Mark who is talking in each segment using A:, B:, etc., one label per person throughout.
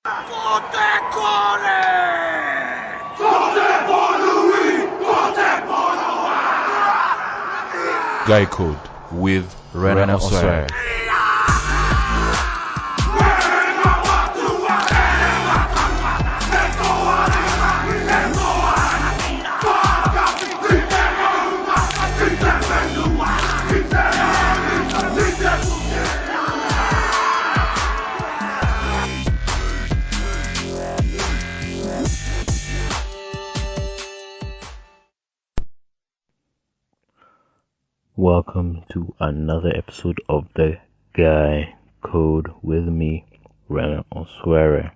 A: Votez Corée!
B: Guy Code with Rena Osware.
C: Welcome to another episode of the Guy Code with me, Rena Osware.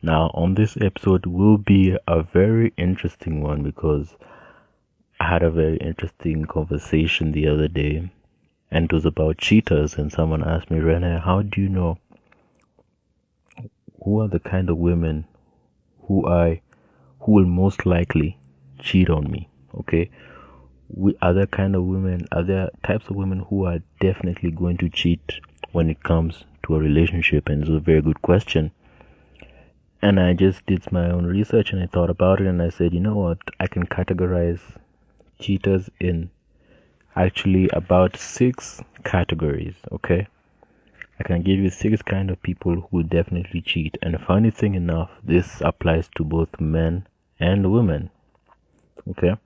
C: Now, on this episode will be a very interesting one because I had a very interesting conversation the other day, and it was about cheaters. And someone asked me, Rena, how do you know who are the kind of women who will most likely cheat on me? Okay. Are there types of women who are definitely going to cheat when it comes to a relationship? And it's a very good question. And I just did my own research and I thought about it and I said, you know what, I can categorize cheaters in actually about 6 categories, okay? I can give you 6 kind of people who will definitely cheat. And funny thing enough, this applies to both men and women, okay?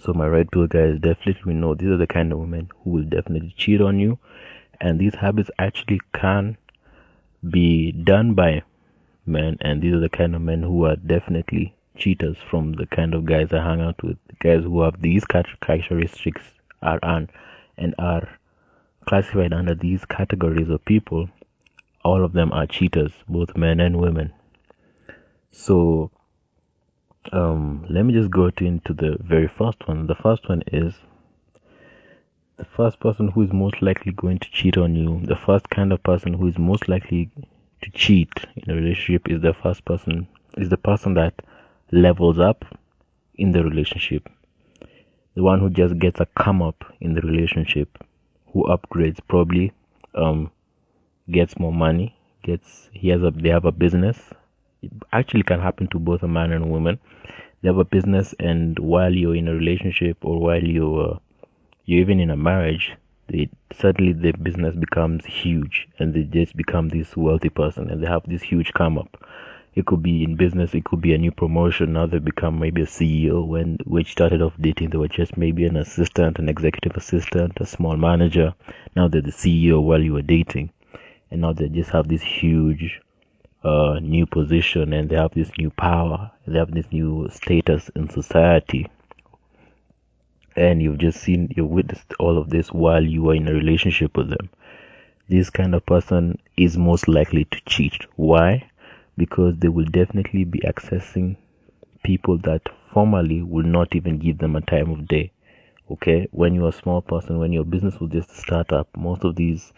C: So my red pill guys definitely know these are the kind of women who will definitely cheat on you, and these habits actually can be done by men, and these are the kind of men who are definitely cheaters from the kind of guys I hang out with. The guys who have these characteristics are classified under these categories of people. All of them are cheaters, both men and women. So let me just go into the very first one. The first one is the first person who is most likely going to cheat on you. The first kind of person who is most likely to cheat in a relationship is the person that levels up in the relationship. The one who just gets a come up in the relationship, who upgrades, probably gets more money, they have a business. It actually can happen to both a man and a woman. They have a business, and while you're in a relationship or while you're even in a marriage, suddenly the business becomes huge and they just become this wealthy person and they have this huge come up. It could be in business, it could be a new promotion. Now they become maybe a CEO. When we started off dating, they were just maybe an assistant, an executive assistant, a small manager. Now they're the CEO while you were dating, and now they just have this huge new position, and they have this new power, and they have this new status in society. And you've witnessed all of this while you are in a relationship with them. This kind of person is most likely to cheat. Why? Because they will definitely be accessing people that formerly will not even give them a time of day. Okay? When you're a small person, when your business was just a startup, most of these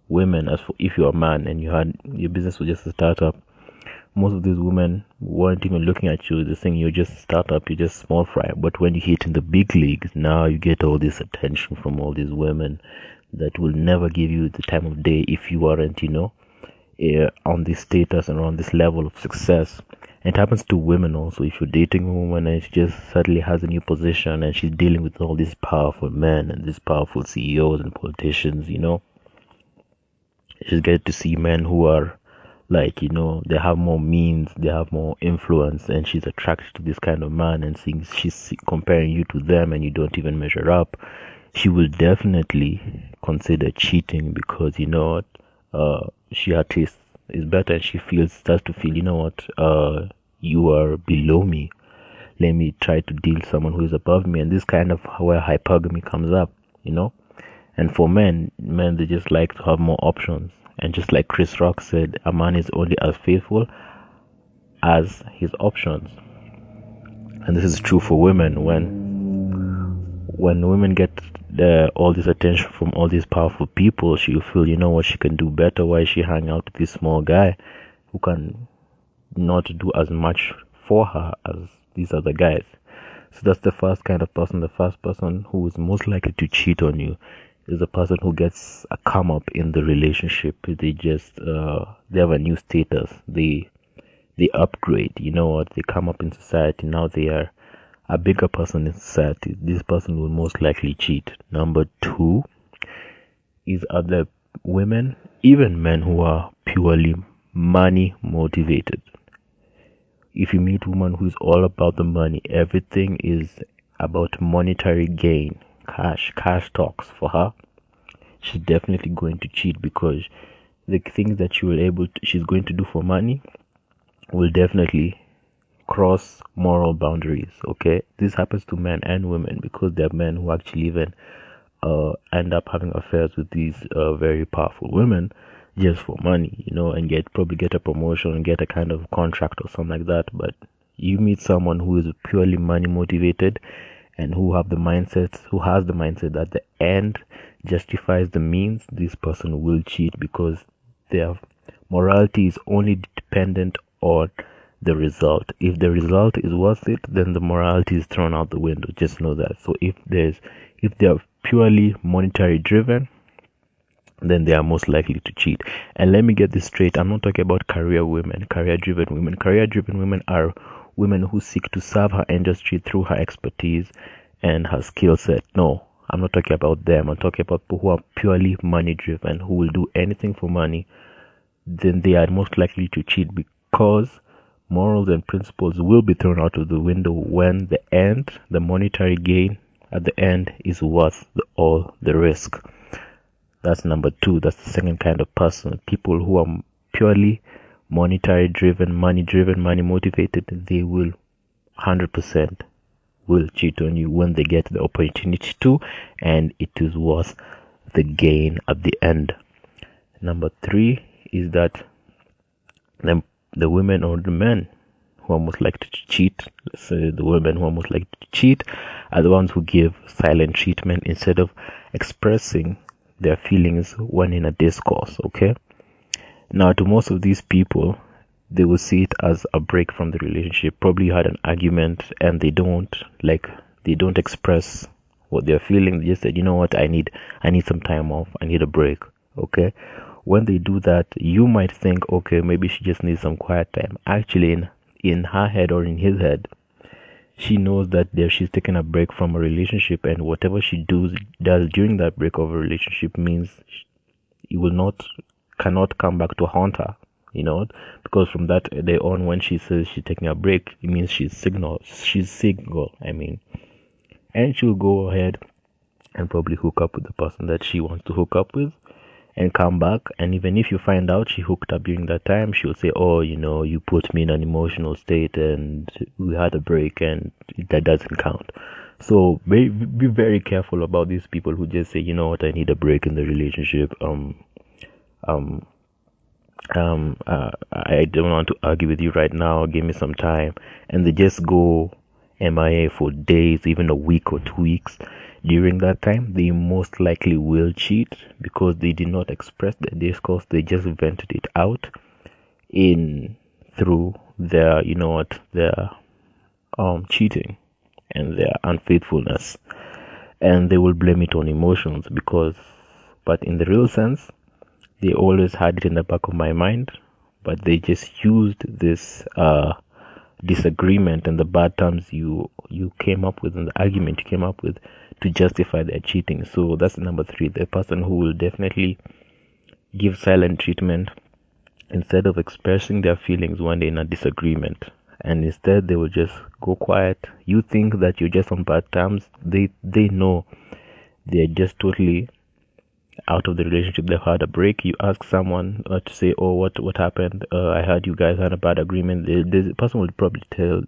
C: women, if you're a man and your business was just a startup, most of these women weren't even looking at you. They're saying you're just a startup, you're just small fry. But when you hit in the big leagues, now you get all this attention from all these women that will never give you the time of day if you aren't, on this status and on this level of success. It happens to women also. If you're dating a woman and she just suddenly has a new position and she's dealing with all these powerful men and these powerful CEOs and politicians, she's get to see men who are they have more means, they have more influence, and she's attracted to this kind of man, and seeing she's comparing you to them and you don't even measure up, she will definitely consider cheating, because she at least is better, and she starts to feel, you are below me, let me try to deal with someone who is above me. And this kind of where hypergamy comes up, and for men, they just like to have more options. And just like Chris Rock said, a man is only as faithful as his options. And this is true for women. When women get all this attention from all these powerful people, she'll feel, she can do better. Why she hang out with this small guy who can not do as much for her as these other guys? So that's the first kind of person, the first person who is most likely to cheat on you. is a person who gets a come up in the relationship. They have a new status. They upgrade. You know what? They come up in society. Now they are a bigger person in society. This person will most likely cheat. Number two is other women, even men who are purely money motivated. If you meet a woman who is all about the money, everything is about monetary gain, cash talks for her, she's definitely going to cheat, because the things that she's going to do for money will definitely cross moral boundaries. Okay, this happens to men and women, because there are men who actually even end up having affairs with these very powerful women just for money, and probably get a promotion and get a kind of contract or something like that. But you meet someone who is purely money motivated and who has the mindset that the end justifies the means. This person will cheat, because their morality is only dependent on the result. If the result is worth it, then the morality is thrown out the window. Just know that. So if they are purely monetary driven, then they are most likely to cheat. And let me get this straight. I'm not talking about career driven women. Career driven women are women who seek to serve her industry through her expertise and her skill set. No, I'm not talking about them. I'm talking about people who are purely money driven, who will do anything for money. Then they are most likely to cheat, because morals and principles will be thrown out of the window when the monetary gain at the end is worth all the risk. That's number two. That's the second kind of person. People who are purely monetary driven, money motivated, they will 100% will cheat on you when they get the opportunity to, and it is worth the gain at the end. Number three is that the women or the men who are most likely to cheat, let's say the women who are most likely to cheat, are the ones who give silent treatment instead of expressing their feelings when in a discourse. Okay, now to most of these people, they will see it as a break from the relationship. Probably you had an argument and they don't express what they're feeling. They just said, you know what, I need some time off, I need a break. Okay, when they do that, you might think, okay, maybe she just needs some quiet time. Actually, in her head or in his head, she knows that she's taking a break from a relationship, and whatever she does during that break of a relationship means it cannot come back to haunt her, because from that day on, when she says she's taking a break, it means she's single, and she'll go ahead and probably hook up with the person that she wants to hook up with and come back. And even if you find out she hooked up during that time, she'll say, oh, you put me in an emotional state and we had a break, and that doesn't count. So be very careful about these people who just say, you know what, I need a break in the relationship. I don't want to argue with you right now, give me some time, and they just go MIA for days, even a week or 2 weeks. During that time, they most likely will cheat, because they did not express their discourse. They just vented it out through their cheating and their unfaithfulness, and they will blame it on emotions, but in the real sense, they always had it in the back of my mind, but they just used this disagreement and the bad terms you came up with and the argument you came up with to justify their cheating. So that's number three, the person who will definitely give silent treatment instead of expressing their feelings when they're in a disagreement, and instead they will just go quiet. You think that you're just on bad terms. They know they're just totally out of the relationship. They've had a break. You ask someone to say, oh, what happened? I heard you guys had a bad agreement. The person will probably tell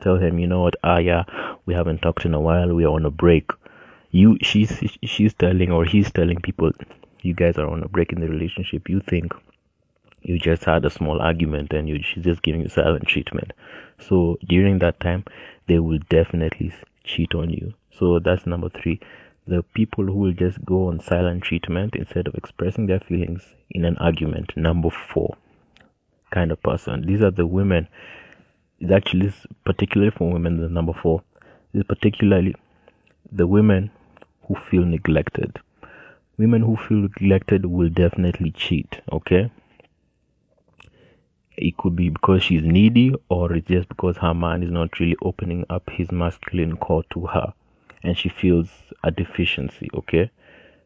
C: him, you know what, yeah, we haven't talked in a while, we are on a break. She's telling, or he's telling people, you guys are on a break in the relationship. You think you just had a small argument and she's just giving you silent treatment. So during that time, they will definitely cheat on you. So that's number three, the people who will just go on silent treatment instead of expressing their feelings in an argument. Number four kind of person, these are the women. It's actually particularly for women. The number four is particularly the women who feel neglected. Women who feel neglected will definitely cheat, okay? It could be because she's needy, or it's just because her man is not really opening up his masculine core to her and she feels a deficiency, okay?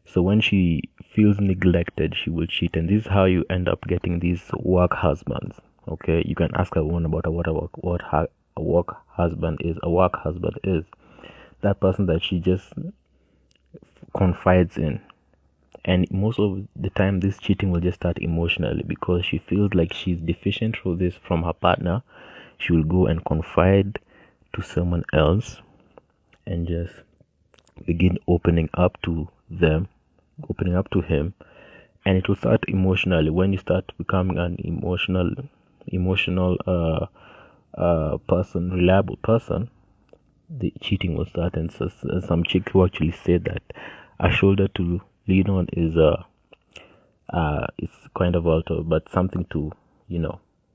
C: So when she feels neglected, she will cheat, and this is how you end up getting these work husbands, okay? You can ask a woman about what a work husband is. A work husband is that person that she just confides in. And most of the time, this cheating will just start emotionally because she feels like she's deficient for this from her partner. She will go and confide to someone else and just begin opening up to them, opening up to him. And it will start emotionally. When you start becoming an emotional person, reliable person, the cheating will start. And so, some chick who actually said that a shoulder to lean on is it's kind of alto, but something to,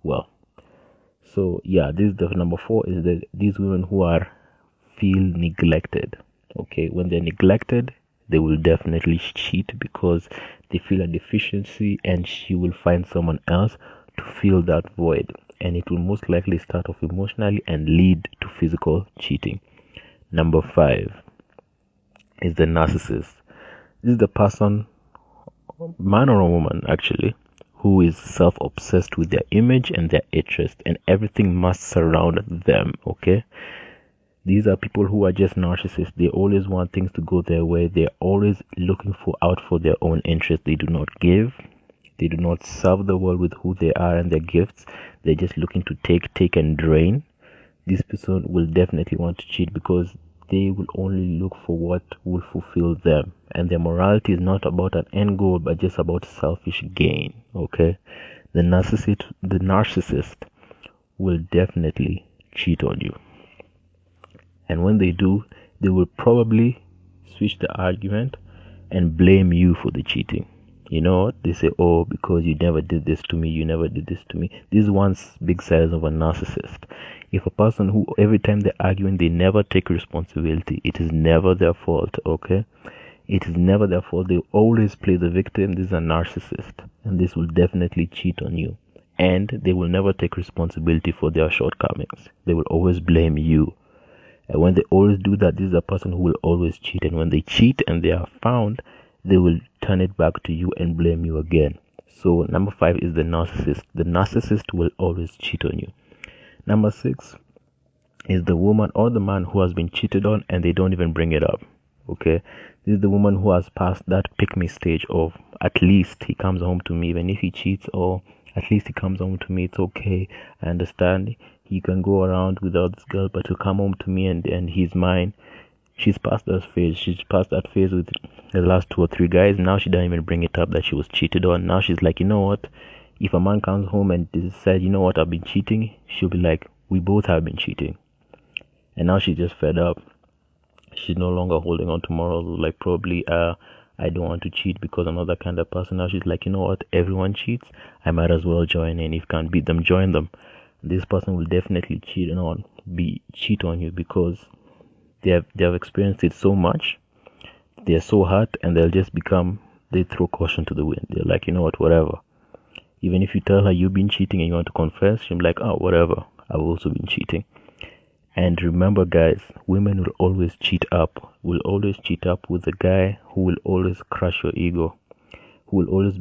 C: well. So yeah, this is the number 4 is that these women who are feel neglected. Okay, when they're neglected, they will definitely cheat because they feel a deficiency, and she will find someone else to fill that void, and it will most likely start off emotionally and lead to physical cheating. Number 5 is the narcissist. This is the person, man or a woman actually, who is self-obsessed with their image and their interest, and everything must surround them, okay? These are people who are just narcissists. They always want things to go their way. They're always looking out for their own interest. They do not give. They do not serve the world with who they are and their gifts. They're just looking to take and drain. This person will definitely want to cheat because they will only look for what will fulfill them. And their morality is not about an end goal, but just about selfish gain, okay? The narcissist will definitely cheat on you. And when they do, they will probably switch the argument and blame you for the cheating. You know what? They say, oh, because you never did this to me, you never did this to me. This is one big side of a narcissist. If a person who every time they're arguing, they never take responsibility, it is never their fault, okay? It is never their fault. They always play the victim. This is a narcissist, and this will definitely cheat on you. And they will never take responsibility for their shortcomings. They will always blame you. And when they always do that, this is a person who will always cheat. And when they cheat and they are found, they will turn it back to you and blame you again. So number 5 is the narcissist. The narcissist will always cheat on you. Number 6 is the woman or the man who has been cheated on and they don't even bring it up. Okay, this is the woman who has passed that pick me stage of at least he comes home to me, even if he cheats, or at least he comes home to me, it's okay. I understand he can go around without this girl, but he'll come home to me and he's mine. She's past that phase. She's past that phase with the last 2 or 3 guys. Now she doesn't even bring it up that she was cheated on. Now she's like, you know what? If a man comes home and says, you know what, I've been cheating, she'll be like, we both have been cheating. And now she's just fed up. She's no longer holding on to morals, like probably, I don't want to cheat because I'm not that kind of person. Now she's like, you know what, everyone cheats, I might as well join in. If you can't beat them, join them. This person will definitely cheat on you because they have experienced it so much. They're so hurt, and they throw caution to the wind. They're like, you know what, whatever. Even if you tell her you've been cheating and you want to confess, she'll be like, oh, whatever, I've also been cheating. And remember, guys, women will always cheat up with a guy who will always crush your ego, who will always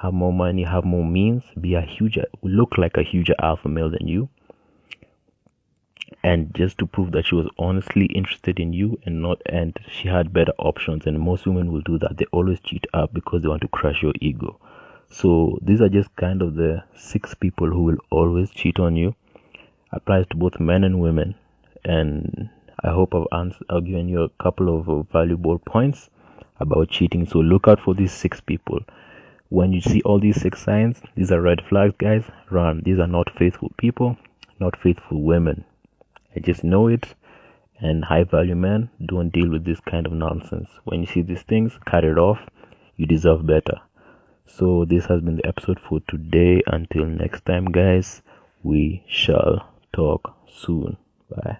C: have more money, have more means, look like a huger alpha male than you. And just to prove that she was honestly interested in you and she had better options. And most women will do that. They always cheat up because they want to crush your ego. So these are just kind of the 6 people who will always cheat on you. Applies to both men and women, and I hope I've given you a couple of valuable points about cheating. So look out for these 6 people. When you see all these 6 signs, these are red flags, guys. Run. These are not faithful people, not faithful women. I just know it. And high value men don't deal with this kind of nonsense. When you see these things, cut it off. You deserve better. So this has been the episode for today. Until next time, guys, we shall talk soon. Bye.